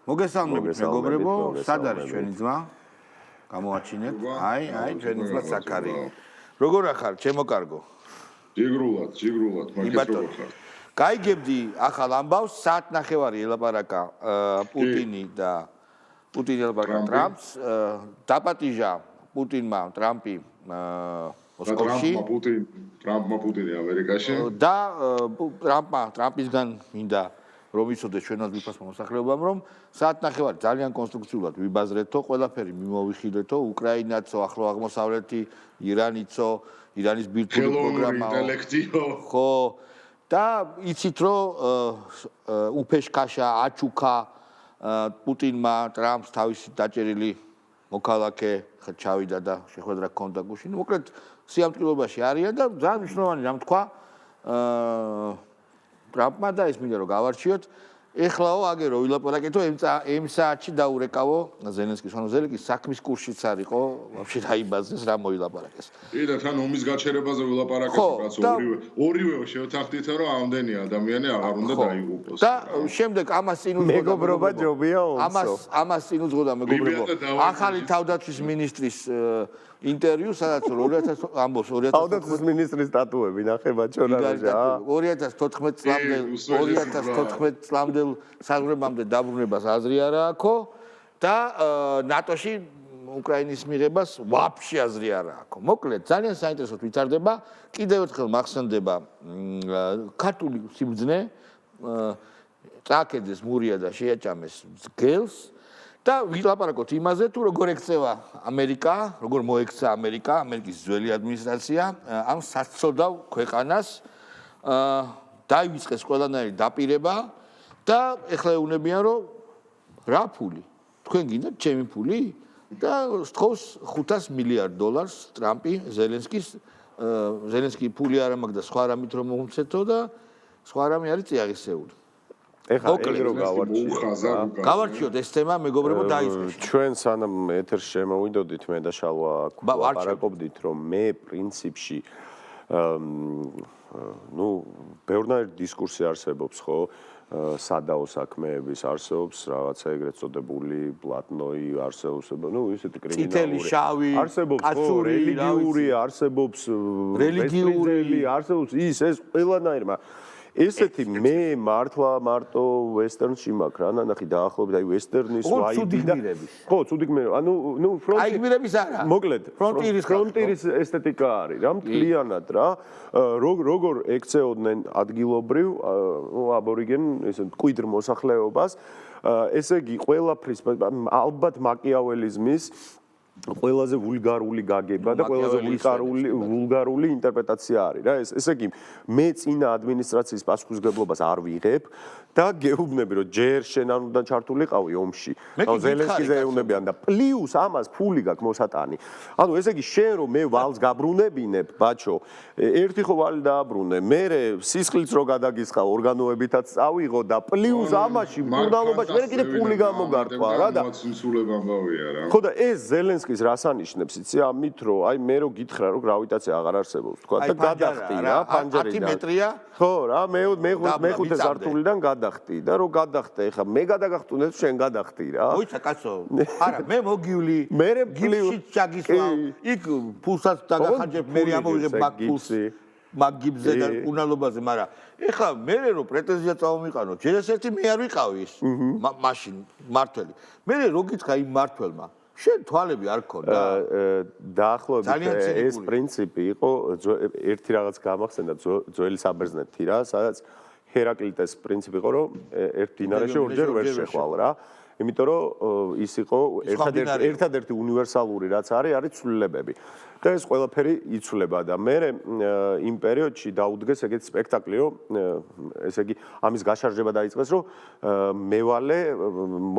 მოგესალმებით მეგობრებო, სად არის ჩვენი ძმა? გამოაჩინეთ. აი, ჩვენი ძმა საკარი. როგორ ახარ, ჩემო კარგო? ჯიგრულად, მაგით როგორ ხარ? გაიგებდი ახალ ამბავს, საათნახევარი ელაპარაკა პუტინი და პუტინი ელაპარაკა ტრამპს, დაპატიჟა პუტინმა ტრამპი მოსკოვში. ტრამპმა პუტინი ამერიკაში. და ტრამპისგან მინდა რომ იცოდეს ჩვენად ვიფასო მოსახლეობამ, რომ საათნახევარი ძალიან კონსტრუქციულად ვიბაზრეთო, ყველაფერი მიმოვიხილეთო, უკრაინაცო, ახლო აღმოსავლეთი, ირანიცო, ირანის ბირთვული პროგრამა. ხო, და იცით რომ უფეშკაშა აჩუკა პუტინმა ტრამპს თავისი დაჭერილი მოქალაქე ჩავიდა და შეხვედრა ჰქონდა გუშინ. მოკლედ სიამტკიცებაში არიან და ძალიან მნიშვნელოვანი რამ თქვა ტრამპმა და ის მინდა რომ გავარჩიოთ. ეხლაო აგერო ვილაპარაკეთო იმ საათში დაურეკავო ზელენსკის, ანუ ზელენსკის საქმის კურსშიც არისო, ვაფშე დაიბაზეს რა მოილაპარაკეს. და თან ომის გაჩერებაზე ვილაპარაკეთ, რაც ორივე შევთანხმდით, რომ ამდენი ადამიანი აღარ უნდა დაიღუპოს. და შემდეგ ამას წინ უძღოდა მეგობრობა ჯობია ომსო. ამას წინ უძღოდა მეგობრებო. ახალი თავდაცვის მინისტრის ინტერვიუ, სადაც 2000 თავდაცვის მინისტრის სტატუები ნახება ჩონარაჟა. 2014 წლამდე საზღვრებამდე დაბრუნებას აზრი არა აქო და ნატოში უკრაინის მიღებას ვაფშე აზრი არა აქო. მოკლედ ძალიან საინტერესოდ ვითარდება. კიდევ ერთხელ მახსენდება ქართული სიბრძნე, წააკედეს მურია და შეაჭამეს მძგელს და ვილაპარაკოთ იმაზე, თუ როგორ ექცევა ამერიკა, როგორ მოექცა ამერიკა, ამერიკის ძველი ადმინისტრაცია ამ სასწოდავ ქვეყანას, დაივიწყეს ყველანაირი დაპირება და ეხლა ეუნებიან რომ რა ფული? თქვენ გინდათ ჩემი ფული? და სთხოვს $500 მილიარდ ტრამპი ზელენსკი ფული არ ამაქვს და სხვა რამით რომ მომცეთო და სხვა რამე არის წიაღისეული. ეხლა ეგრო გავარჩიოთ ეს თემა მეგობრებო დაიწყეს. ჩვენ სანამ ეთერში შემოვიდოდით მე და შალვა ვაპარაკობდით რომ მე პრინციპში ბევრნაირი დისკურსი არსებობს, ხო? სადაო საქმეების არსებობს, რაღაცა ეგრეთ წოდებული პლატნოი არსებობს, ისეთი კრიმინალური. წითელი, შავი, კაცური, რელიგიური, არსებობს რელიგიური, არსებობს ეს ყველანაირი, ესეთი მე მართლა მარტო ვესტერნში მაქვს რა, ნახი დაახლოებით აი ვესტერნის ვაიბი და ხო, ცუდი გმირები. აი გმირების არა. მოკლედ, ფრონტირის ესთეტიკა არის რა, მთლიანად რა. როგორ ექცეოდნენ ადგილობრივ აბორიგენ ესე მკვიდრ მოსახლეობას, ესე იგი ყველაფრის ალბათ მაკიაველიზმის ყველაზე ვულგარული გაგება და ყველაზე ვულგარული ინტერპრეტაცია არის რა. ესე იგი მე წინა ადმინისტრაციის პასუხისმგებლობას არ ვიღებ და გეუბნები რომ ჯერ შენ არ უნდა ჩართულიყავი ომში. ანუ ზელენსკიზე ეუბნებიან და პლუს ამას ფული გაქვს მოსატანი. ანუ ესე იგი შენ რომ მე ვალს გაბრუნებინებ, ბაჩო, ერთი ხო ვალი დააბრუნე, მე სისხლიც რო გადაგისხა ორგანოებითაც წავიღო და პლუს ამაში მკურნალობაში მე კიდე ფული გამოგართვა რა და ხო და ეს ზელენსკის რას ანიშნებს იცი ამით რომ აი მე რო გითხრა რომ გრავიტაცია აღარ არსებობს თქვა და გადახტი რა ფანჯერიდან 10 მეტრია ხო რა მე-5 სართულიდან გადახტი და რო გადახტე ეხა მე გადაგახტუნებ შენ გადახტი რა მოიცა კაცო არა მე მოგივლი გიფში ჩაგისვავ იქ ფულსაც დაგახარჯებ მე ამოვიღებ მაგ ფულს მაგ გიბზე და უნალობაზე მაგრამ ეხლა მე რო პრეტენზია წავმიყანო ჯერ ესეთი მე არ ვიყავი ის მაშინ მართველი მე რო გითხრა იმ მართველმა შენ თვალები არ ქონდა დაახლოებით ეს პრინციპი იყო ერთი რაღაც გამახსენდა ძველი საბერძნეთი რა სადაც ჰერაკლიტეს პრინციპი იყო რომ ერთ დინარაში ორჯერ ვერ შეხვალ რა იმიტომ რომ ის იყო ერთადერთი უნივერსალური რაც არის ცვლილებები და ეს ყველაფერი იცვლება და მე იმ პერიოდში დაუდგეს ეგეთი სპექტაკლი რომ ესე იგი ამის გაშარჟება დაიწყეს რომ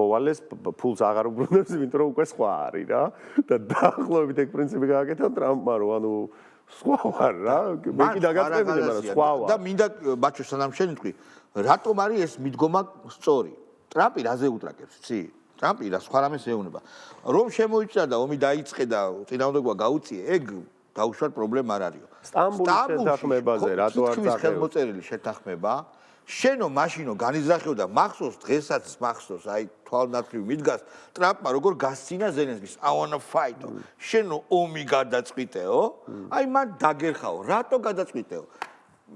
მოვალეს ფულს აღარ უბრუნებს იმიტომ რომ უკვე სხვა არის რა და დაახლოებით ეგ პრინციპი გააკეთა ტრამპმა რომ ანუ სხვა ვარ რა მე კი დაგაწყვეტილი მაგრამ სხვა ვარ და მინდა ბაჩო სანამ შენ თქვი რატომ არის ეს მიდგომა სწორი ტრამპი რაზე უტრაკებს იცი ტრამპი და სხვა რამეს ეუბნება რომ შემოიჭრა და ომი დაიწყე და წინააღმდეგობა გაუწიე ეგ დაუშვათ პრობლემა არ არისო სტამბულის შეთანხმებაზე რატო არ წაყევს ხელმოწერილი შეთანხმება შენო მაშინო განიზრახეო და მახსოვს დღესაც მახსოვს აი თვალნათლივ მიდგას ტრამპმა როგორ გასცინა ზელენსკის I want to fight შენო ომი გადაწყვიტეო აი მან დაგერხაო რატო გადაწყვიტეო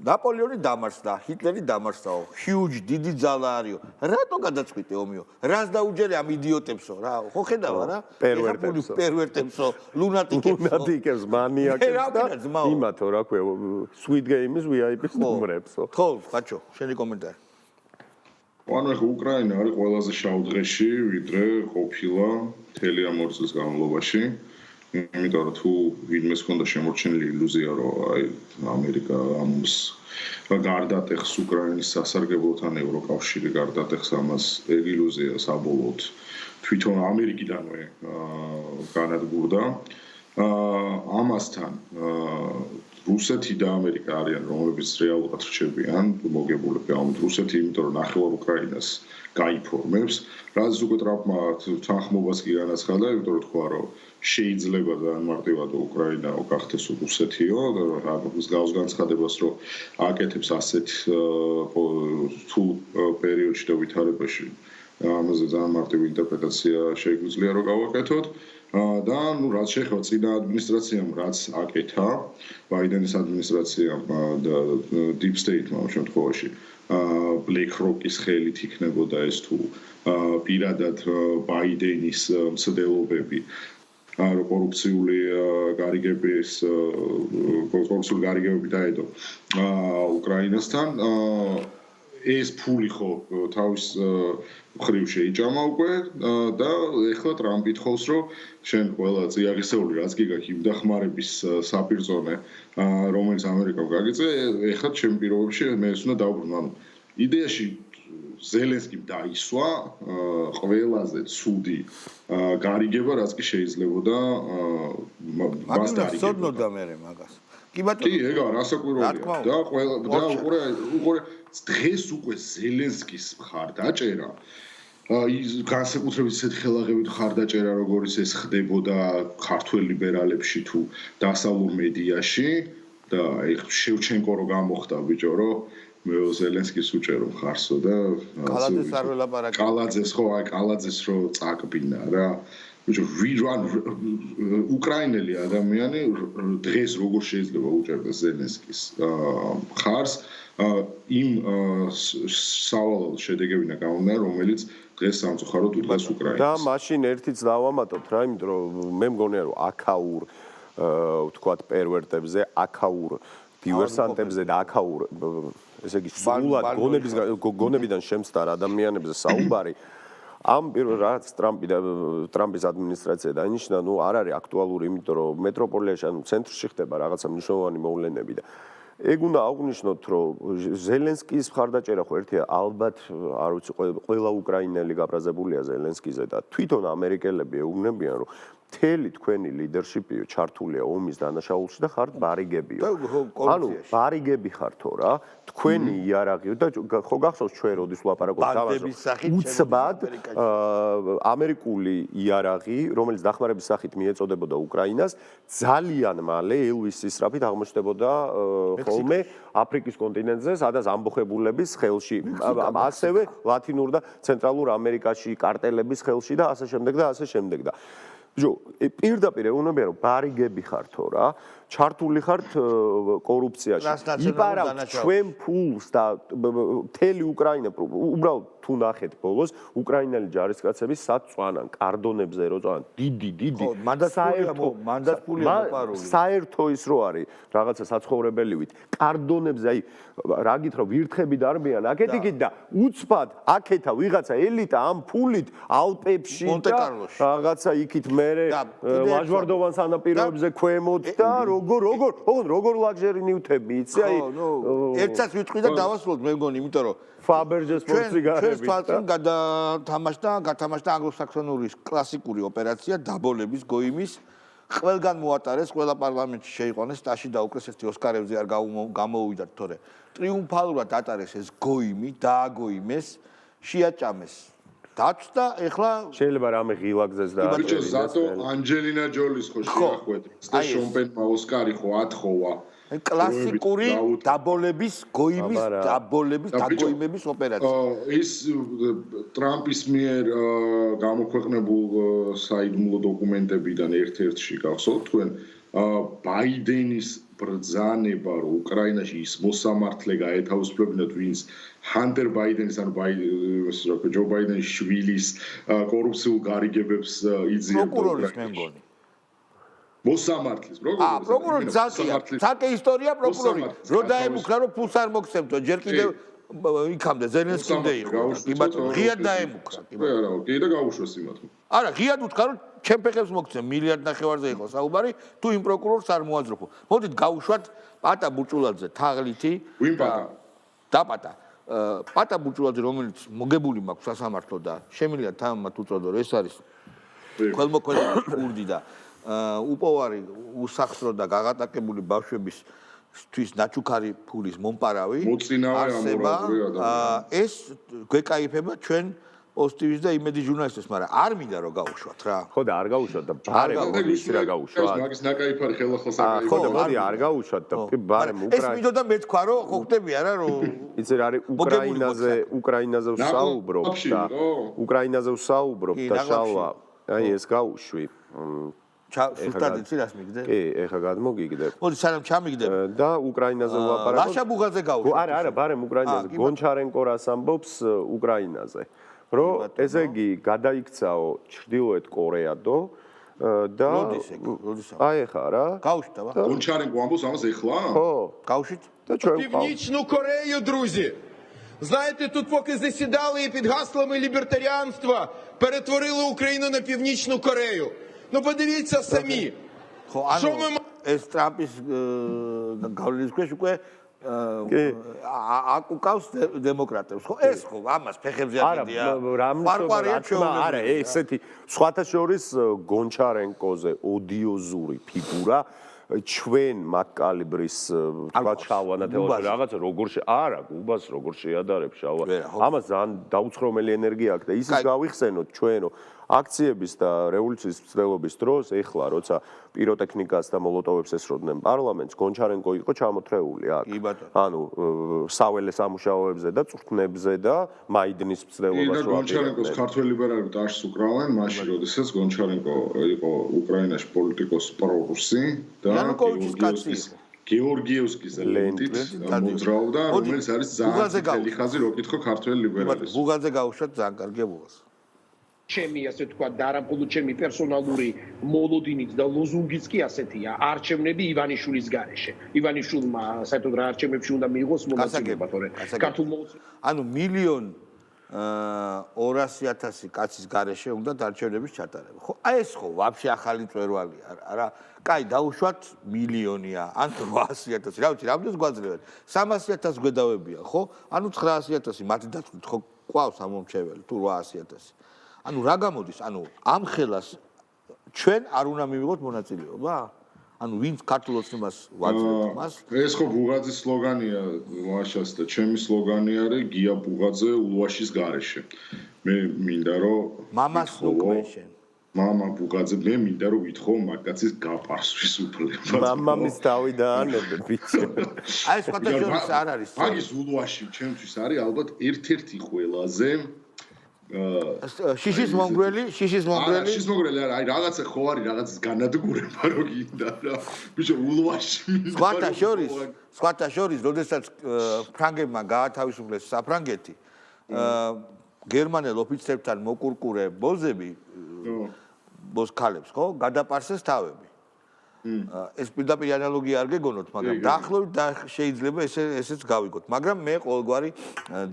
ნაპოლეონი დამარცხდა ჰიტლერი დამარცხდაო huge დიდი ძალა არისო რატო გადაწყვიტე ომიო რას დაუჯერე ამ იდიოტებსო რა ხო ხედავა რა პერვერტებსო ლუნატიკებს მანიაკებს და იმათო რა ქვია sweet game-ის VIP-ს ნომრებსო ხო ხაჩო შენი კომენტარი ანუ ახლა უკრაინა არის ყველაზე შავ დღეში ვიდრე ყოფილა მთელი ამ 2 წლის განმავლობაში იმიტომ რომ თუ ვინმეს ჰქონდა შემორჩენილი ილუზია რომ აი ამერიკა ამს გარდატეხს უკრაინის სასარგებლოთან ევროკავშირი გარდატეხს ამას ეგ ილუზია საბოლოოდ თვითონ ამერიკიდანვე განადგურდა ამასთან რუსეთი და ამერიკა არიან რომლებიც რეალურად რჩებიან მოგებულები ამ რუსეთი იმიტომ რომ ნახევარ უკრაინას გაიფორმებს რაც უკვე ტრამპმა თანხმობას კი განაცხადა იმიტომ რომ თქვა რომ შეიძლება განმარტივად უკრაინა გახდეს რუსეთიო და გავს განცხადებას რომ აკეთებს ასეთ თუ პერიოდში და ვითარებაში ამაზე ძალიან მარტივი ინტერპრეტაცია შეგვიძლია რომ გავაკეთოთ და ნუ რაც შეეხება წინა ადმინისტრაციამ რაც აკეთა ბაიდენის ადმინისტრაციამ და deep state-მა ამ შემთხვევაში BlackRock-ის ხელით იქნებოდა ეს თუ პირადად ბაიდენის მცდელობები კორუფციული გარიგებები დაედო უკრაინასთან ეს ფული ხო თავის მხრივ შეიჭამა უკვე და ეხლა ტრამპი თხოვს რომ შენ ყველა წიაღისეული რაც კი გაქვს იმ დახმარების საპირწონე რომელიც ამერიკამ გაგიწე ეხლა ჩემ პირობებში მე ეს უნდა დავბრუნო ანუ იდეაში ზელენსკიმ დაისვა ყველაზე ცუდი გარიგება რაც კი შეიძლებოდა მას დარიგება. სოდნოდა მე მაგას. კი ბატონო. კი, ეგა რასაკვირველია და ყველა და უყურე დღეს უკვე ზელენსკის მხარდაჭერა ის განსაკუთრებით ისეთ ხელაღებით მხარდაჭერა როგორიც ეს ხდებოდა ქართველ ლიბერალებში თუ დასავლურ მედიაში და აი შევჩენკო რო გამოხდა ბიჭო რო მე ზელენსკის უჭერო მხარსო და კალაძეს არ ველაპარაკე კალაძეს ხო აი კალაძეს რო წაკბინა რა ბიჭო ვირან უკრაინელი ადამიანი დღეს როგორ შეიძლება უჭერდეს ზელენსკის მხარს იმ სავალალ შედეგებინა გამომდინარე რომელიც დღეს სამწუხაროდ უდგას უკრაინას და მაშინ ერთიც დავამატოთ რა იმიტომ რომ მე მგონია რომ აქაურ ვთქვათ პერვერტებზე აქაურ დივერსანტებზე და აქაურ ესე იგი სულად გონებიდან შემცდარ ადამიანებზე საუბარი ამ პირველ რაც ტრამპის ადმინისტრაცია დაინიშნა, ნუ არ არის აქტუალური, იმიტომ რომ მეტროპოლიაში ანუ ცენტრში ხდება რაღაცა მნიშვნელოვანი მოვლენები და ეგ უნდა აღვნიშნოთ, რომ ზელენსკის მხარდაჭერა ხო ერთია, ალბათ არ ვიცი, ყველა უკრაინელი გაბრაზებულია ზელენსკიზე და თვითონ ამერიკელები ეუბნებიან, რომ მთელი თქვენი ლიდერშიპიო ჩართულია ომის დანაშაულში და ხართ ბარიგებიო. ანუ ბარიგები ხართო რა, თქვენი იარაღიო და ხო გახსოვს ჩვენ როდის ვლაპარაკობთ უცბად ამერიკული იარაღი, რომელიც დახმარების სახით მიეწოდებოდა უკრაინას, ძალიან მალე ელვის სისწრაფით აღმოჩნდებოდა ხოლმე აფრიკის კონტინენტზე, სადაც ამბოხებულების ხელში, ასევე ლათინურ და ცენტრალურ ამერიკაში კარტელების ხელში და ასე შემდეგ და ასე შემდეგ და ჯო პირდაპირ ეუბნებია რომ ბარიგები ხართო რა ჩართული ხართ კორუფციაში იპარავთ ჩვენ ფულს და მთელი უკრაინა უბრალოდ თუ ნახეთ ბოლოს უკრაინელი ჯარისკაცები სად წვანან კარდონებზე რო წვანან დიდი საერთო ის რო არის რაღაცა საცხოვრებელივით კარდონებზე აი რა გითხრა ვირთხები დარბიან აქეთ-იქით და უცბად აქეთა ვიღაცა ელიტა ამ ფულით ალპებში და რაღაცა იქით მერე ლაჟვარდოვან სანაპიროებზე ქვემოთ და როგორ ლაგჟერი ნივთები იცი აი ერთსაც ვიტყვი და დავასრულოთ მე მგონი იმიტომ რომ ფაბერჯეს პორციგარები გათამაშდა ანგლო-საქსონური კლასიკური ოპერაცია დაბოლების გოიმის ყველგან მოატარეს ყველა პარლამენტში შეიყვანეს სტაში და უკრეს ერთი ოსკარებზე არ გამოუვიდათ თორე ტრიუმფალურად ატარეს ეს გოიმი დააგოიმეს შეაჭამეს დაცდა ეხლა შეიძლება რამე ღილაკზეს და ბიჭო ზატო ანჯელინა ჯოლის ხო შეახვედრეს და შონ პენმა ოსკარი ხო ათხოვა კლასიკური დაბოლების, გოიმის დაბოლების, დაგოიმების ოპერაცია. ის ტრამპის მიერ გამოქვეყნებულ საიდუმლო დოკუმენტებიდან ერთ-ერთში გახსოვთ თქვენ ბაიდენის ბრძანება რომ უკრაინაში ის მოსამართლე გაეთავისუფლებინათ ვინც ჰანტერ ბაიდენის ანუ ჯო ბაიდენის შვილის კორუფციულ გარიგებებს იძიებდა პროკურორის მე მგონი მოსამართლის პროკურორი ცალკე ისტორია პროკურორი რო დაემუქრა რომ ფულს არ მოგცემთო ჯერ კიდევ იქამდე ზელენსკიმდე იყო კი ბატონო ღიად დაემუქრა კი არა კი და გაუშვეს იმათ არა ღიად უთხარ რომ ჩემ ფეხებს მოგცემ მილიარდ ნახევარზე იყო საუბარი თუ იმ პროკურორს არ მოაძროფო მოდით გავუშვათ პატა ბუჭულაძე თაღლითი ვინ პატა დაპატა პატა ბუჭულაძე რომელიც მოგებული მაქვს სასამართლო და შემიძლია თამამად უწოდო რომ ეს არის ხელმოქმედი კურდი და უპოვარი უსახსრო და გაღატაკებული ბავშვების თვის ნაჩუქარი ფულის მომპარავი მოწინავე ეს გვეკაიფება ჩვენ პოზიტივის და იმედი ჟურნალისტებს, მაგრამ არ მინდა რომ გაუშვათ რა. ხო და არ გაუშვათ და ბარემ ის რა გაუშვათ. მაგის ნაკაიფარი ხელახალს არ ხო და მოდი არ გაუშვათ და ბარემ უკრაინა. ეს მინდოდა მე თქვა რომ ხო ხტები არა რომ იცი რა არის უკრაინაზე ვსაუბრობ და უკრაინაზე ვსაუბრობ და შალვა აი ეს გაუშვი. ზუსტად იცი რას მიგდე? კი, ეხა გადმოგიგდებ. მოდი სანამ ჩამიგდებ. და უკრაინაზე ვლაპარაკობ. ლაშა ბუღაძე გაუშვი. არა, ბარემ უკრაინაზე. გონჩარენკო რას ამბობს უკრაინაზე. რომ ესე იგი გადაიქცაო ჩრდილოეთ კორეადო და აი ხა რა გავშტა გონჩარენკო ამბობს ამას ეხლა ხო გავშით და ჩვენ Північну Корею, друзі. Знаєте, тут поки засідали і під гаслами лібертаріанства перетворили Україну на Північну Корею. Ну подивіться самі. ხო ანუ ეს ტრამპის გავლენის ქვეშ უკვე აკუკავს დემოკრატებს ხო ეს ხო ამას ფეხებზე აგიდია არა ესეთი სხვათა შორის გონჩარენკოზე ოდიოზური ფიგურა ჩვენ მაკალიბრის თქვა ჩავანათელოს რაღაცა როგორ არა გუბას როგორ შეადარებ შავა ამას ძალიან დაუცხრომელი ენერგია აქვს და ისიც გავიხსენოთ ჩვენო აქციების და რევოლუციის მცდელობის დროს ეხლა როცა პიროტექნიკას და მოლოტოვებს ესროდნენ პარლამენტს გონჩარენკო იყო ჩამოთრეული აქ ანუ საველე სამუშაოებზე და წვრთნებზე და მაიდნის მცდელობას და გონჩარენკოს ქართველ ლიბერალები დაშს უკრავენ მაშინ როდესაც გონჩარენკო იყო უკრაინაში პოლიტიკოსი პრორუსი და გეორგიევსკის ლენტით მოძრაობდა რომელიც არის ძალიან ძლიერი ხაზი რო კითხო ქართველ ლიბერალებს ბუღაძე გაუშვათ ძალიან კარგი ბუღას ჩემი ასე თქვა და არა მხოლოდ ჩემი პერსონალური მოლოდინიც და ლოზუნგიც კი ასეთია არჩევნები ივანიშვილის გარეშე ივანიშვილმა საერთოდ რა არჩევნებში უნდა მიიღოს მონაწილეობა თორე ქართულ ანუ 1,200,000 კაცის გარეშე უნდა არჩევნების ჩატარება ხო აი ეს ხო ვაფშე ახალი წვერვალია რა კაი დაუშვათ მილიონია ან 800,000 რა ვიცი რამდენს გვაძლევენ 300,000 გვედავებია ხო ანუ 900,000 მათი დათვლით ხო ყავს ამომრჩეველი თუ 800,000 ანუ რა გამოდის? ანუ ამ ხელას ჩვენ არ უნდა მივიღოთ მონაწილეობა? ანუ ვინც ქართულ ოცნებას ვაძლევთ მას? ეს ხო ბუღაძის სლოგანია, ლაშას და ჩემი სლოგანი არის გია ბუღაძე ულვაშის გარეშე. მე მინდა რომ მამას უკმეშენ. მამა ბუღაძე მე მინდა რომ ვითხოვ მაგაცის გაპარსვის უფლება. მამამის თავი დაანებე ბიჭო. აი ეს ფოტოშოპის არ არის. მაგის ულვაში ჩემთვის არის ალბათ ერთ-ერთი ყველაზე შიშის მონგრელი არა აი რაღაცა ხო არის რაღაცის განადგურება რო გინდა რა ბიჭო ულვაში სხვათა შორის როდესაც ფრანგებმა გაათავისუფლეს საფრანგეთი გერმანელ ოფიცერებთან მოკურკურე ბოზები ბოზქალებს ხო გადაპარსეს თავები ეს პირდაპირ ანალოგია არ გეგონოთ, მაგრამ დაახლოებით შეიძლება ესეც გავიგოთ, მაგრამ მე ყოველგვარი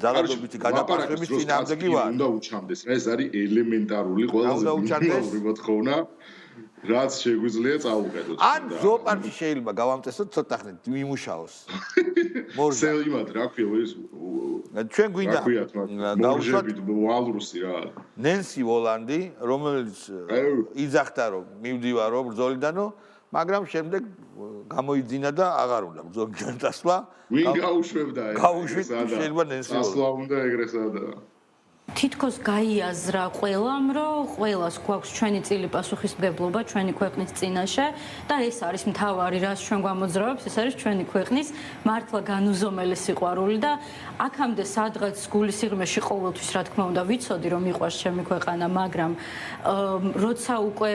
ძალადობითი გადაპარსების წინააღმდეგი ვარ. უნდა უჩამდეს. ეს არის ელემენტარული ყველაზე მინიმალური მოთხოვნა, რაც შეგვიძლია წაუყენოთ. ან ზოოპარკი შეიძლება გავამწესოთ ცოტა ხნით მიმუშაოს. მორზე იმათ რა ქვია ეს ჩვენ გვინდა გავუშვათ ვალრუსი რა. ნენსი ვოლანდი, რომელიც იძახდა რომ მივდივარო ბრძოლიდანო მაგრამ შემდეგ გამოიძინა და აღარ უნდა ბრძოლიდან დასვლა. ვინ გაუშვებდა ეს? გაუშვით შეიძლება ნენსი ვოლანდი. დასვლა უნდა ეგრესადა. თითქოს გაიაზრა ყველამ, რომ ყველას გვაქვს ჩვენი წილი პასუხისმგებლობა ჩვენი ქვეყნის წინაშე და ეს არის მთავარი, რაც ჩვენ გვამოძრავებს, ეს არის ჩვენი ქვეყნის მართლა განუზომელი სიყვარული და აქამდე სადღაც გულის სიღრმეში ყოველთვის რა თქმა უნდა ვიცოდი, რომ მიყვარს ჩემი ქვეყანა, მაგრამ როცა უკვე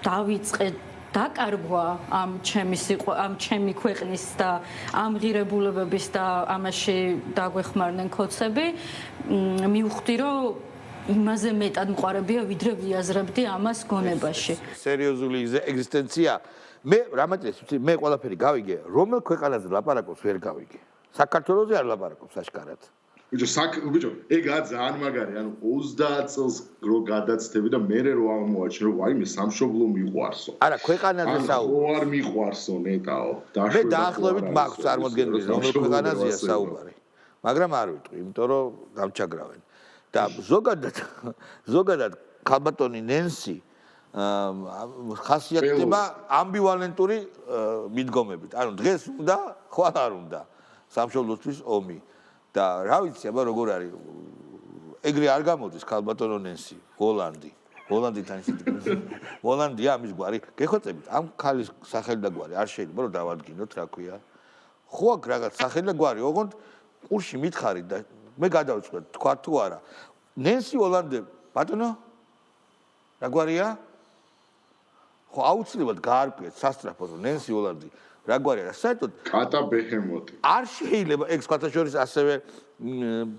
დავიწყე დაკარგვა ამ ჩემი ქვეყნის და ამ ღირებულებების და ამაში დაგვეხმარნენ ქოცები, მივხვდი, რომ იმაზე მეტად მყარებია, ვიდრე ვიაზრებდი ამას გონებაში. სერიოზული ეგზისტენცია. მე რამაჭერს მე ყველაფერი გავიგე, რომელ ქვეყანაზე ლაპარაკობს ვერ გავიგე. საქართველოზე არ ლაპარაკობს აშკარად. ბიჭო, ეგაა ძალიან მაგარი, ანუ 30 წელს რო გადაცდები და მე რო აღმოაჩინე, რომ ვაიმე სამშობლო მიყვარსო. არა, ქვეყანაზე საუბარი. არ მიყვარსო ნეტაო. მე დაახლოებით მაქვს წარმოდგენილი, რომელ ქვეყანაზეა საუბარი. მაგრამ არ ვიტყვი, იმიტომ რომ გამჩაგრავენ. და ზოგადად ქალბატონი ნენსი ხასიათდება ამბივალენტური მიდგომებით. ანუ დღეს უნდა, ხვალ არ უნდა სამშობლოსთვის ომი. და რა ვიცი, აბა როგორ არის? ეგრე არ გამოდის ქალბატონო ნენსი, ჰოლანდიდან ისეთი. ჰოლანდია ამის გვარი. გეხოცებით, ამ ქალის სახელი და გვარი არ შეიძლება რომ დავადგინოთ, რა ქვია. ხო აქ რაღაც სახელი და გვარი, ოღონდ ყურში მითხარით და მე გადავწყვეტ, თქვა თუ არა. ნენსი ჰოლანდე, ბატონო? რა გვარია? ხო აუცილებლად გაარკვიეთ სასტრაფოდ, რომ ნენსი ჰოლანდი რა გვარია, საერთოდ კატა ბეჰემოტი. არ შეიძლება, ეგ სხვათა შორის ასევე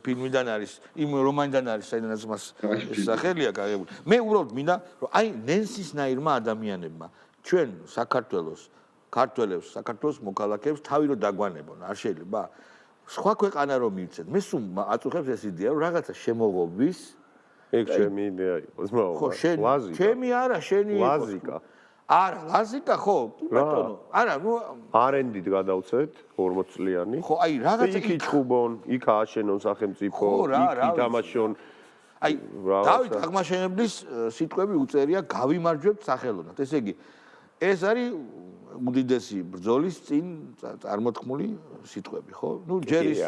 ფილმიდან არის, იმ რომანიდან არის, საიდანაც მას სახელია გაგებული. მე უბრალოდ მინდა, რომ აი ნენსისნაირმა ადამიანებმა ჩვენ საქართველოს, ქართველებს, საქართველოს მოქალაქეებს თავი რომ დაგვანებონ, არ შეიძლება? სხვა ქვეყანა რომ მივცეთ, მე სულ აწუხებს ეს იდეა, რომ რაღაცა შემოღობის. ეგ ჩემი იდეა იყოს, ხო, შენი. ჩემი არა, შენი იყოს. ლაზიკა. არა, ლაზიკა ხო, ბატონო. არა, ნუ არენდით გადავცეთ 40 წლიანი. ხო, აი რაღაცა იქ იჩხუბონ, იქ ააშენონ სახელმწიფო, იქ ითამაშონ. აი, დავით აღმაშენებლის სიტყვები უწერია გავიმარჯვებთ სახელოვნად. ესე იგი, ეს არის უდიდესი ბრძოლის წინ წარმოთქმული სიტყვები, ხო? ნუ ჯერ ის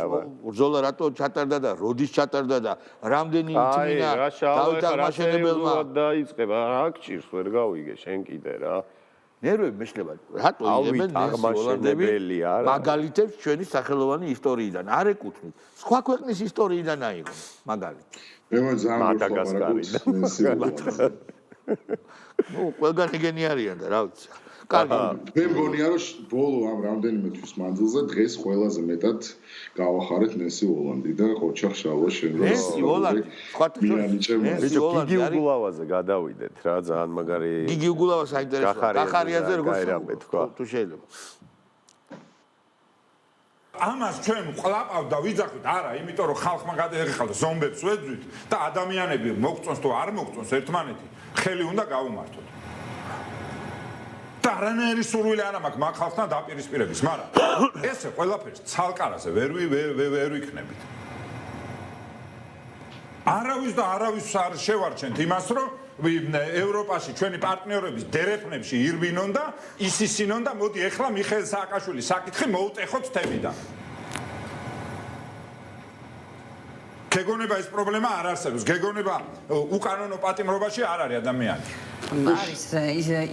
ბრძოლა რატო ჩატარდა და როდის ჩატარდა და რამდენი წინა დავით აღმაშენებელმა დაიწყება, რა გჭირს ვერ გავიგე შენ კიდე რა. ნერვები მეშლება, რატო იღებენ ჰოლანდები მაგალითებს ჩვენი სახელოვანი ისტორიიდან, არ ეკუთვნით. სხვა ქვეყნის ისტორიიდან აიღო მაგალითი. მე ძალიან მადაგასკარიდან. ნუ ყველგან ეგენი არიან და რა ვიცი. კარგი. მე მგონია რომ ბოლო ამ რამდენიმე თვის მანძილზე დღეს ყველაზე მეტად გავახარეთ ნენსი ჰოლანდი და ყოჩახ შალვა შენ რა. ნენსი ჰოლანდი, ბიჭო, გიგი უგულავაზე გადავიდეთ რა, ძალიან მაგარი. გიგი უგულავა საინტერესოა. კახარიაზე როგორ თქვა. თუ შეიძლება. ამას ჩვენ ყლაპავ და ვიძახით, არა, იმიტომ რომ ხალხმა გადაეხალა ზომბებს ვეძვით და ადამიანები მოგწონს თუ არ მოგწონს ერთმანეთი, ხელი უნდა გავუმართოთ. და არანაირი სურვილი არ მაქვს მაგ ხალხთან დაპირისპირების, მაგრამ ესე ყველაფერს ცალკარაზე ვერ ვიქნებით. არავის და არავის არ შევარჩენთ იმას, რომ ევროპაში ჩვენი პარტნიორების დერეფნებში ირბინონ და ისისინონ და მოდი ეხლა მიხეილ სააკაშვილის საკითხი მოუტეხოთ თემიდან. გეგონება ეს პრობლემა არ არსებობს. გეგონება უკანონო პატიმრობაში არ არის ადამიანი. არის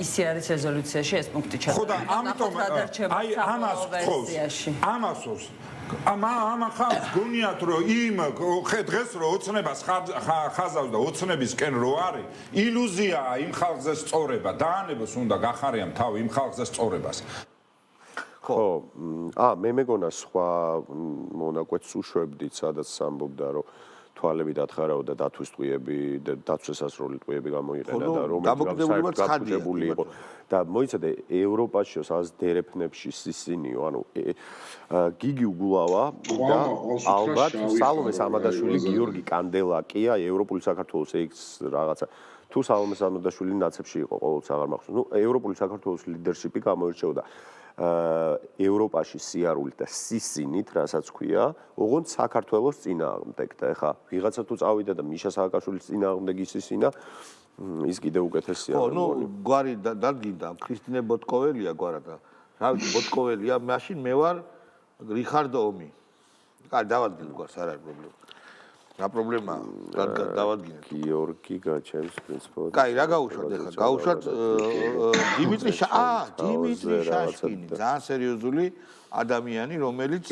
ისე არის რეზოლუციაში ეს პუნქტი ჩატარებული. ხო და ამიტომ აი ამას ხავს. ამასოს ამა ხავს გონიათ რომ იმ დღეს რო ოცნებას ხაზავს და ოცნებისკენ რო არის ილუზიაა იმ ხალხზე სწორება. დაანებოს უნდა გახარიამ თავი იმ ხალხზე სწორებას. ხო, მე მეგონა სხვა მონაკვეთს უშვებდით, სადაც ამბობდა, რომ თვალები დათხარავ და დათვის ტყვიები და დაცვის სასროლი ტყვიები გამოიყენა და რომელიც გაფუჭებული იყო. და მოიცადე ევროპაში, სადაც დერეფნებში სისინიო, ანუ გიგი უგულავა და ალბათ სალომე სამადაშვილი, გიორგი კანდელაკია, ევროპული საქართველოს ექს რაღაცა თუ სალომე სამადაშვილი ნაცებში იყო ყოველთვის აღარ მახსოვს. ნუ ევროპული საქართველოს ლიდერშიპი გამოირჩეოდა ევროპაში სიარულით და სისინით, რასაც ქვია, ოღონდ საქართველოს წინააღმდეგ და ეხა ვიღაცა თუ წავიდა და მიშა სააკაშვილის წინააღმდეგ ისისინა, ის კიდე უკეთესია. ხო, ნუ გვარი დადგინდა, ქრისტინე ბოტკოველია გვარა და რა ვიცი, ბოტკოველია, მაშინ მე ვარ რიხარდო ომი. კარგი, დავადგინე გვარს, არ არის პრობლემა. რა პრობლემაა? დავადგინეთ. გიორგი გაჩემს პრინციპულად. კაი, რა გაუშვათ ახლა? გაუშვათ დიმიტრი შაშკინი, ძალიან სერიოზული ადამიანი, რომელიც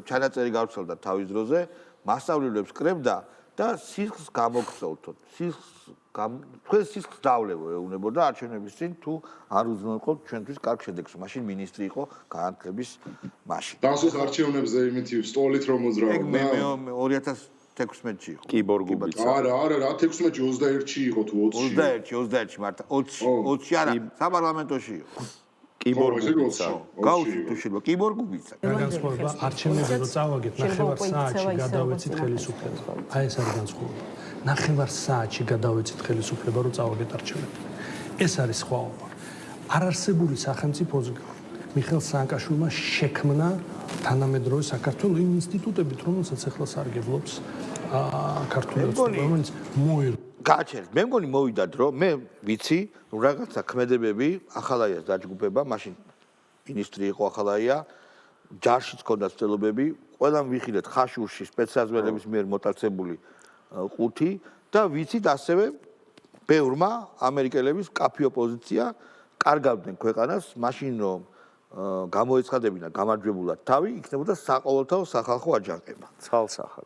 ჩანაწერი გავრცელდა თავის დროზე, მასწავლებლებს კრებდა და სისხლს გამოგცოლთოთ. თქვენ სისხლს დავლევო ეუბნებოდა არჩევნების წინ თუ არ უზრუნველყოთ ჩვენთვის კარგ შედეგს. მაშინ მინისტრი იყო განათლების მაშინ. დასოს არჩევნებზე იმითი სტოლით რომ მოძრაობდა. მე 2016-ში იყო. კიბორგუბიც. არა, რა 16-ში 21-ში იყო თუ 20-ში. 21-ში მართა 20-ში არა, საპარლამენტოში იყო. კიბორგუბიცა. გაუშვით თუ შეიძლება, კიბორგუბიცა. განსხვავება არჩევნებზე რო წავაგეთ, 9 საათში გადავეცით ხელისუფლება. აი ეს არის განსხვავება. 9 საათში გადავეცით ხელისუფლება რო წავაგეთ არჩევნებზე. ეს არის სხვაობა. არარსებული სახელმწიფოზე მიხეილ სააკაშვილმა შექმნა თანამედროვე საქართველოს იმ ინსტიტუტებით, რომელსაც ახლა სარგებლობს ქართული ოცნება, რომელიც მოირ გააჩერეთ. მე მგონი მოვიდა დრო, მე ვიცი, რომ რაღაცა ქმედებები ახალაიას დაჯგუფება, მაშინ მინისტრი იყო ახალაია, ჯარშიც ჰქონდა ცდილობები, ყველამ ვიხილეთ ხაშურში სპეცსაზღვრების მიერ მოტაცებული ყუთი და ვიცით ასევე ბევრმა ამერიკელების კაფე ოპოზიცია კარგავდნენ ქვეყანას, მაშინ რომ გამოეცხადებინა გამარჯვებულად თავი, იქნებოდა საყოველთაო სახალხო აჯანყება. ცალსახად.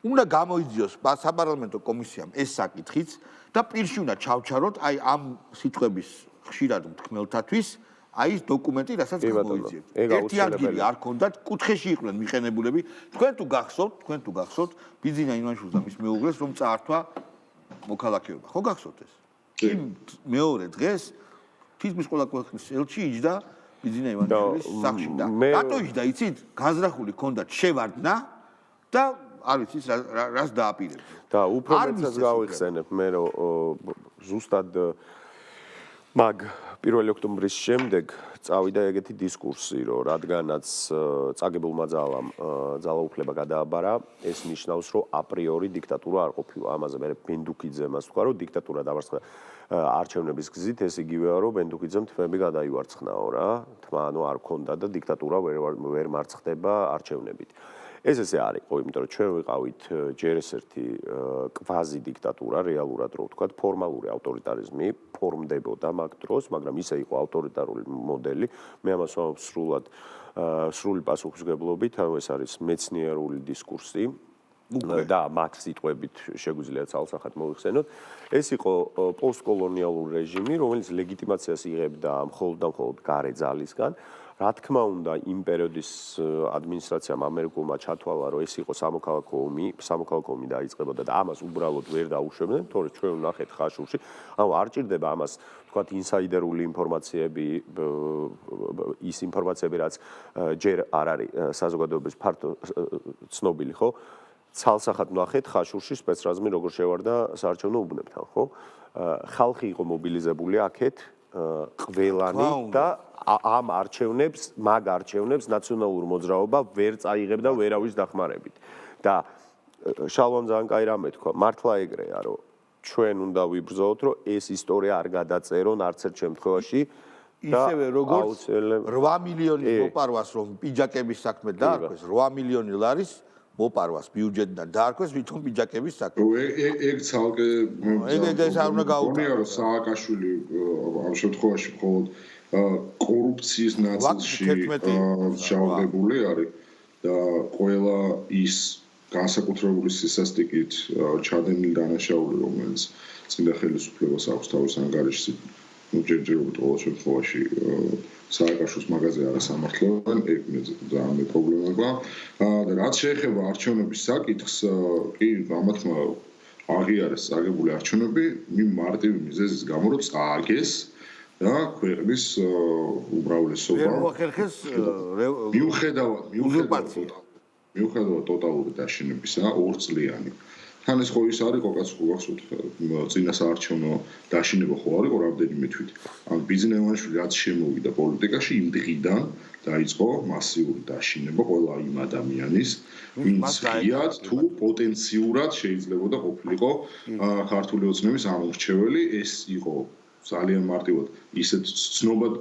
უნდა გამოიძიოს საპარლამენტო კომისიამ ეს საკითხიც და პირში უნდა ჩავჩაროთ აი ამ სიტყვების ხშირად მთქმელთათვის აი ეს დოკუმენტი, რასაც გამოიძიებთ. ერთი ადგილი არ ქონდათ, კუთხეში იყვნენ მიყენებულები. თქვენ თუ გახსოვთ, ბიძინა ივანიშვილს და მის მეუღლეს რომ წაართვა მოქალაქეობა. ხო გახსოვთ ეს? იმ მეორე დღეს თითქმის ყველა ქვეყნის ელჩი იჯდა ბიძინა ივანიშვილის სახლში და რატო იჯდა, იცით? განზრახული ჰქონდათ შევარდნა და არ ვიცი რას დააპირებდა. და უფრო მეცაც გავიხსენებ მე რომ ზუსტად მაგ 1 ოქტომბრის შემდეგ წავიდა ეგეთი დისკურსი, რომ რადგანაც წაგებულმა ძალამ ძალაუფლება გადააბარა, ეს ნიშნავს, რომ აპრიორი დიქტატურა არ ყოფილა. ამაზე მე ბენდუკიძე მას თქვა, რომ დიქტატურა დამარცხდა არჩევნების გზით, ეს იგივეა, რომ ბენდუკიძემ თმები გადაივარცხნაო რა. თმა ანუ არ ქონდა და დიქტატურა ვერ მარცხდება არჩევნებით. ეს ესე არ იყო, იმიტომ რომ ჩვენ ვიყავით ჯერ ეს ერთი კვაზი დიქტატურა, რეალურად რო ვთქვათ, ფორმალური ავტორიტარიზმი ფორმდებოდა მაგ დროს, მაგრამ ისე იყო ავტორიტარული მოდელი. მე ამას ვამბობ სრული პასუხისმგებლობით, ანუ ეს არის მეცნიერული დისკურსი და მაგ სიტყვებით შეგვიძლია ცალსახად მოვიხსენოთ. ეს იყო პოსტკოლონიალური რეჟიმი, რომელიც ლეგიტიმაციას იღებდა მხოლოდ და მხოლოდ გარე ძალისგან. რა თქმა უნდა, იმ პერიოდის ადმინისტრაციამ ამერიკულმა ჩათვალა, რომ ეს იყო სამოქალაქო ომი დაიწყებოდა და ამას უბრალოდ ვერ დაუშვებდნენ, თორე ჩვენ ვნახეთ ხაშურში, ანუ არ ჭირდება ამას, ვთქვათ, ინსაიდერული ინფორმაციები, ის ინფორმაციები, რაც ჯერ არ არის საზოგადოების ფართო ცნობილი, ხო? ცალსახად ვნახეთ ხაშურში სპეცრაზმი როგორ შევარდა საარჩევნო უბნებთან, ხო? ხალხი იყო მობილიზებული აქეთ, ყველანი და ამ მაგ არჩევნებს ნაციონალურ მოძრაობა ვერ წაიღებდა ვერავის დახმარებით. და შალვამ ძალიან კაი რამე თქვა, მართლა ეგრეა, რომ ჩვენ უნდა ვიბრძოლოთ, რომ ეს ისტორია არ გადაწერონ არც ერთ შემთხვევაში. ისევე როგორც 8 მილიონის მოპარვას რომ პიჯაკების საქმე დაარქვეს, 8 მილიონი ლარის მოპარვას ბიუჯეტიდან დაარქვეს ვითომ პიჯაკების საქმე. ეგ ცალკე ეს არ უნდა გაუქმებდეს. სააკაშვილი ამ შემთხვევაში მხოლოდ კორუფციის ნაწილში შავდებული არის და ყველა ის განსაკუთრებული სისასტიკით ჩადენილი დანაშაული, რომელიც წინა ხელისუფლებას აქვს თავის ანგარიშში, ჯერჯერობით ყოველ შემთხვევაში სააკაშვილის მაგაზე არასამართლობენ, ეგ ძალიან პრობლემაა. და რაც შეეხება არჩევნების საკითხს, კი, ამათ აღიარეს წაგებული არჩევნები იმ მარტივი მიზეზის გამო, რომ წააგეს და ქვეყნის უმრავლესობა მიუხედავად ტოტალური დაშინებისა, ორწლიანი. თან ეს ხო ის არის, ყოყაც გახსოვთ, წინა საარჩევნო დაშინება ხო არის რამდენიმე თვით. ან ბიძინა ივანიშვილი რაც შემოვიდა პოლიტიკაში, იმ დღიდან დაიწყო მასიური დაშინება ყველა იმ ადამიანის, ვინც ღიად თუ პოტენციურად შეიძლებოდა ყოფილიყო ქართული ოცნების ამორჩეველი. ეს იყო ძალიან მარტივად ისეთ ცნობად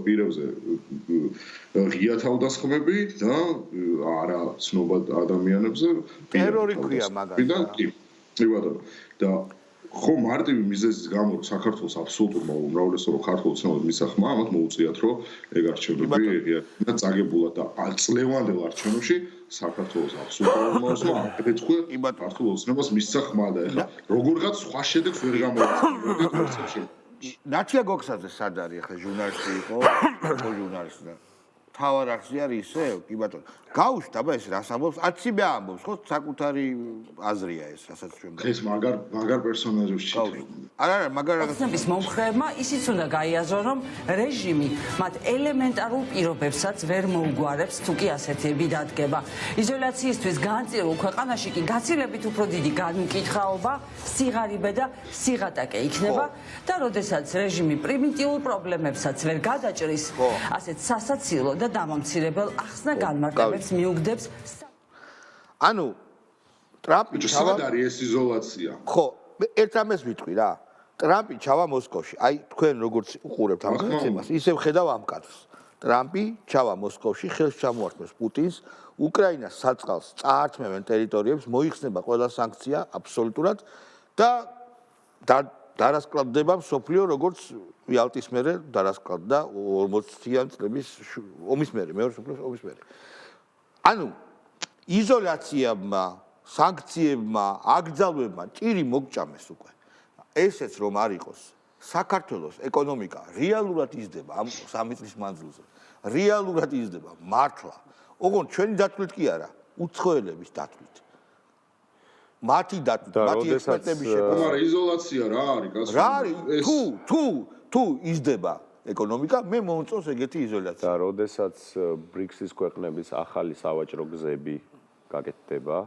პირებზე ღია თავდასხმები და არა ცნობად ადამიანებზე ტერორი ქვია მაგას და ხო მარტივი მიზეზის გამო საქართველოს აბსოლუტურმა უმრავლესობამ ქართულ ცნობად მისახმა ამათ მოუწიათ რომ ეგ არჩევნები და წაგებულად და წლევანდელ არჩევნებში საქართველოს აბსოლუტურ უმრავლესობამ აკეთე ქართულ ოცნებას მისცა ხმა და ეხლა როგორღაც სხვა შედეგს ვერ გამოვიდა ნაცია გოქსაძე სად არის ახლა ჟურნალისტი იყო ჟურნალისტი და თავარ არხზე არის ისე კი ბატონო გაუშვით აბა ეს რას ამბობს აციბე ამბობს ხო საკუთარი აზრია ეს რასაც ჩვენ ეს მაგარ პერსონაჟებს არა მაგარ რაღაცების მომხრეებმა ისიც უნდა გაიაზრონ რომ რეჟიმი მათ ელემენტარულ პირობებსაც ვერ მოუგვარებს თუ კი ასეთები დადგება იზოლაციისთვის განწირულ ქვეყანაში კი გაცილებით უფრო დიდი განმკითხაობა სიღარიბე და სიღატაკე იქნება და როდესაც რეჟიმი პრიმიტიულ პრობლემებსაც ვერ გადაჭრის ასეთ სასაცილო და დამამცირებელ ახსნა განმარტებებს მიუგდებს ანუ ტრამპი სად არის ეს იზოლაცია ხო ერთ რამეს ვიტყვი რა ტრამპი ჩავა მოსკოვში აი თქვენ როგორც უყურებთ ამ განცხადებას ისევ ხედავ ამ კადრს ტრამპი ჩავა მოსკოვში ხელს ჩამოართმევს პუტინს უკრაინას საწყალს წაართმევენ ტერიტორიებს მოიხსნება ყველა სანქცია აბსოლუტურად და დარასკლავდება მსოფლიო როგორც იალტის მერე დარასკლავდა 40-იან წლების ომის მერე მეორე მსოფლიო ომის მერე ანუ იზოლაციებმა სანქციებმა აკრძალვებმა ჭირი მოგჭამეს უკვე ესეც რომ არ იყოს საქართველოს ეკონომიკა რეალურად იზრდება ამ 3 წლის მანძილზე რეალურად იზრდება მართლა ოღონდ ჩვენი დათვლით კი არა უცხოელების დათვლით მათი დათვლით მათი ექსპერტების შეფასებით მაგრამ იზოლაცია რა არის გასული რა არის თუ იზრდება ეკონომიკა მე მომწონს ეგეთი იზოლაცია და როდესაც ბრიქსის ქვეყნების ახალი სავაჭრო გზები გაკეთდება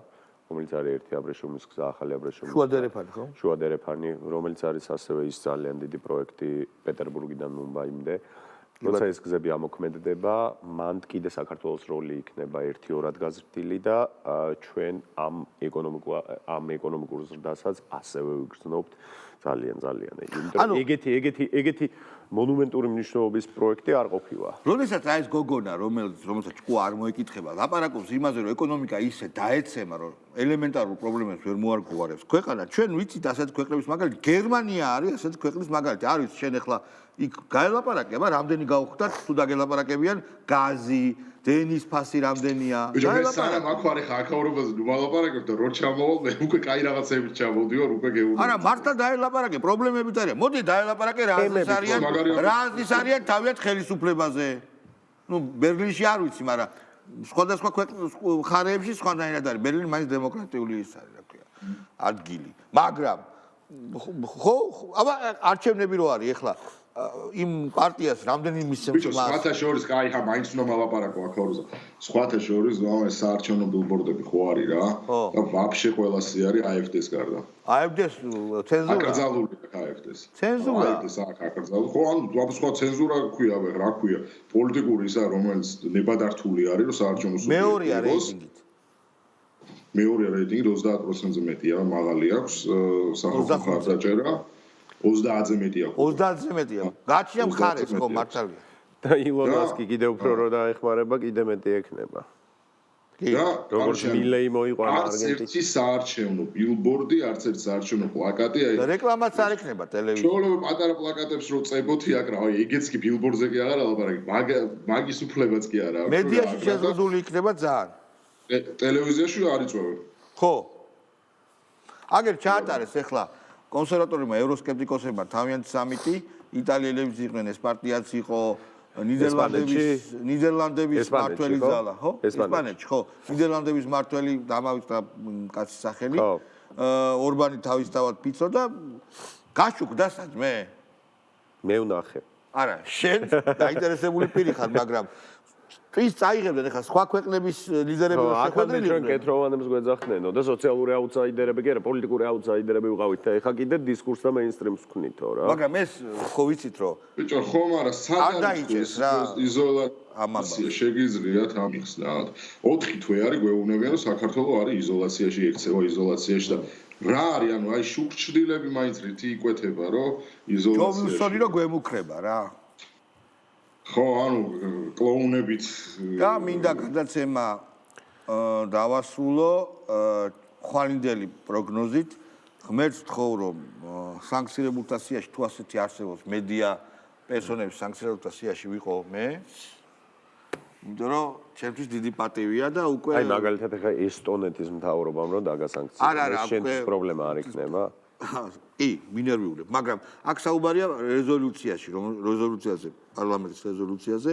რომელიც არის ერთი აბრეშუმის გზა ახალი აბრეშუმის შუადერეფანი ხო შუადერეფანი რომელიც არის ასევე ის ძალიან დიდი პროექტი პეტერბურგიდან მუმბაიმდე როცა ეს გზები ამოქმედდება მან კიდე საქართველოს როლი იქნება ერთიორად გაზრდილი და ჩვენ ამ ეკონომიკურ ზრდასაც ასევე ვიგრძნობთ ძალიან იმიტომ რომ ეგეთი მონუმენტური მნიშვნელობის პროექტი არ ყოფილა. როდესაც აი ეს გოგონა რომელსაც ჭკუ არ მოეკითხება, ლაპარაკობს იმაზე რომ ეკონომიკა ისე დაეცემა რომ ელემენტარულ პრობლემებს ვერ მოარგუარებს ქვეყანა, ჩვენ ვიცით ასეთ ქვეყნების მაგალითი გერმანია არის ასეთ ქვეყნის მაგალითი. არ ვიცი შენ ახლა იქ გაელაპარაკება, რამდენი გავხვდათ თუ დაგელაპარაკებიან გაზი დენის ფასი რამდენია? ბიჭო, სანამ აქ ვარ ხა აქაურობას ვალაპარაკებ და რო ჩამოვალ, მე უკვე კაი რაღაცები ჩამოვდივარ, უკვე გეუბნები. არა, მართლა დაელაპარაკე, პრობლემებით არის. მოდი დაელაპარაკე რაზის არიან თავიანთ ხელისუფლებაზე. ნუ ბერლინში არ ვიცი, მაგრამ სხვადასხვა ხარეებში სხვანაირად არის. ბერლინი მაინც დემოკრატიული ის არის, რა ქვია, ადგილი. მაგრამ ხო, აბა არჩევნები რო არის ახლა იმ პარტიას რამდენი მისცემს ბიჭო, სხვათა შორის, კაი, ხა მაინც უნდა ვალაპარაკო აქაურზე. სხვათა შორის, ეს საარჩევნო ბილბორდები ხო არის რა? და ვაფშე ყველასი არის AfD-ს გარდა. AfD-ს ცენზურა. აკრძალული AfD-ს. ცენზურა. AfD-ს აკრძალული. ხო, ანუ სხვა ცენზურა ქვია, რა ქვია? პოლიტიკური ისა, რომელიც ნებადართული არის, რომ საარჩევნო სუბიექტი მეორეა რეიტინგით. მეორე რეიტინგი 30%-ზე მეტია, მაღალი აქვს სახალხო მხარდაჭერა. 30-ზე მეტია. 30-ზე მეტია. გაჩნია მხარეს ხო მართალია. და ილონ მასკი კიდე უფრო რო დაეხმარება, კიდე მეტი ექნება. და როგორც მილეი მოიყვანა არგენტინაში. არც ერთი საარჩევნო ბილბორდი, არც ერთი საარჩევნო პლაკატი, აი რეკლამაც არ ექნება ტელევიზიაში. შოულობ პატარა პლაკატებს რო წებოთი აკრა, აი ეგეც კი ბილბორდზე კი აღარ ალაპარაკი, მაგის უფლებაც კი არა. მედიაში შეზღუდული იქნება ძალიან. ტელევიზიაში არ იწვევენ. ხო. აგერ ჩაატარეს ახლა კონსერვატორებმა ევროსკეპტიკოსებმა თავიანთი სამიტი, იტალიელებს იყვნენ, ეს პარტიაც იყო ნიდერლანდების მართველი ძალა, ხო? ესპანეთში, ხო. ნიდერლანდების მართველი დამავიწყდა კაცის სახელი. ორბანი თავისთავად ფიცო და გაშუქდა საჭმე. მე ვნახე. არა, შენ დაინტერესებული პირი ხარ, მაგრამ ის წაიღებდნენ ახლა სხვა ქვეყნების ლიდერები შეხვედრილი ჩვენ კეთროვანებს გვეძახნენო და სოციალური აუტსაიდერები კი არა პოლიტიკური აუტსაიდერები ვიყავით და ახლა კიდე დისკურსს და მეინსტრიმს ვქნითო რა მაგრამ ეს ხო ვიცით რომ ბიჭო ხო მაგრამ სად არის იზოლაცია შეგიძლიათ ამიხსნათ 4 თვე არის გვეუბნებიან რომ საქართველოს არის იზოლაციაში ექცევა იზოლაციაში და რა არის, ანუ აი შუქჩრდილები მაინც რითი იკვეთება, რომ იზოლაციაში. ჯობნსონი რომ გვემუქრება რა. ხო, ანუ კლოუნებით და მინდა გადაცემა დავასრულო ხვალინდელი პროგნოზით. ღმერთს ვთხოვ, რომ სანქცირებულთა სიაში თუ ასეთი არსებობს მედია პერსონების სანქცირებულთა სიაში ვიყო მე. იმიტომ რომ ჩემთვის დიდი პატივია და უკვე აი მაგალითად ახლა ესტონეთის მთავრობამ რომ დაგასანქცია შენთვის პრობლემა არ იქნება კი მინერვიულებ მაგრამ აქ საუბარია რეზოლუციაზე პარლამენტის რეზოლუციაზე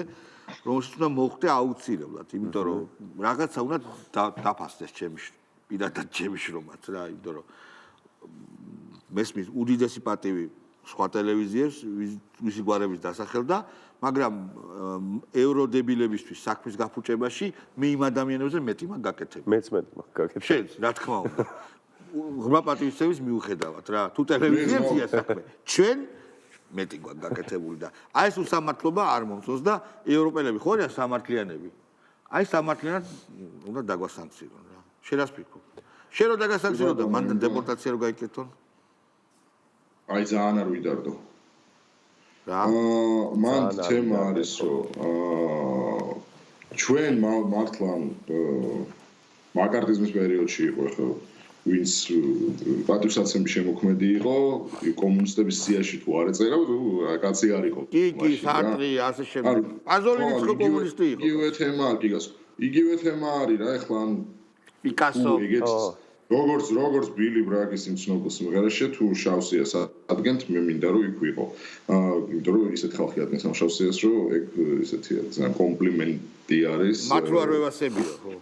რომელშიც უნდა მოხდე აუცილებლად იმიტომ რომ რაღაცა უნდა დაფასდეს პირადად ჩემი შრომაც რა იმიტომ რომ მესმის უდიდესი პატივი სხვა ტელევიზიებს ვისი გვარების დასახელდა მაგრამ ევროდებილებისთვის საქმის გაფუჭებაში მე იმ ადამიანებზე მეტი მაგ გაკეთებ. მეც მეტი მაგ გაკეთებ. შენ რა თქმა უნდა. ღრმა პატივისცემის მიუხედავად რა. თუ ტელევიზიებია საქმე, ჩვენ მეტი გვაქვს გაკეთებული და აი ეს უსამართლობა არ მომწონს და ევროპელები ხო არიან სამართლიანები. აი სამართლიანად უნდა დაგვასანქცირონ რა. შენ რას ფიქრობ? შენ რო დაგასანქცირონ და მანდ დეპორტაცია რო გაიკეთონ? აი ძალიან არ ვიდარდო. მან თემა არის რომ ჩვენ მართლა მაკარტიზმის პერიოდში იყო ხო ვინც პატივსაცემის შემოქმედი იყო კომუნისტების სიაში თუ არ ეწერა კაცი არ იყო კი სარტრი ასე შემდეგ პაზოლინიც ხო კომუნისტი იყო იგივე თემა გიგას იგივე თემა არის რა ეხლა ან პიკასო როგორც ბილი ბრაგის იმ ცნობილ სიმღერაში თუ შავსიას ადგენთ მე მინდა რომ იქ ვიყო იმიტომ რომ ისეთ ხალხი ადგენს ამ შავსიას რომ ეგ ისეთი ძალიან კომპლიმენტი არის მათ რო არ ვევასებია ხო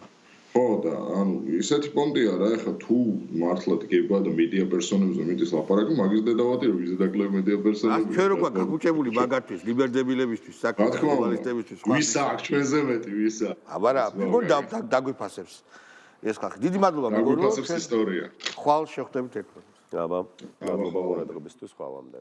ხო და ანუ ისეთი პონტია რა ეხლა თუ მართლად გება და მედია პერსონებზე მიდის ლაპარაკი მაგის დედავატი რომ ვიზე დაკლებ მედია პერსონები ჩვენ რო გვაქვს გაგუჭებული მაგათთვის ლიბერდებილებისთვის საკრებულისტებისთვის ვისა აქ ჩვენზე მეტი ვისა აბარა მეგონი დაგვიფასებს ეს ხალხი დიდი მადლობა მეგობრებო ისტორია ხვალ შევხვდებით ერთმანეთს აბა მადლობა ყურადღებისთვის ხვალამდე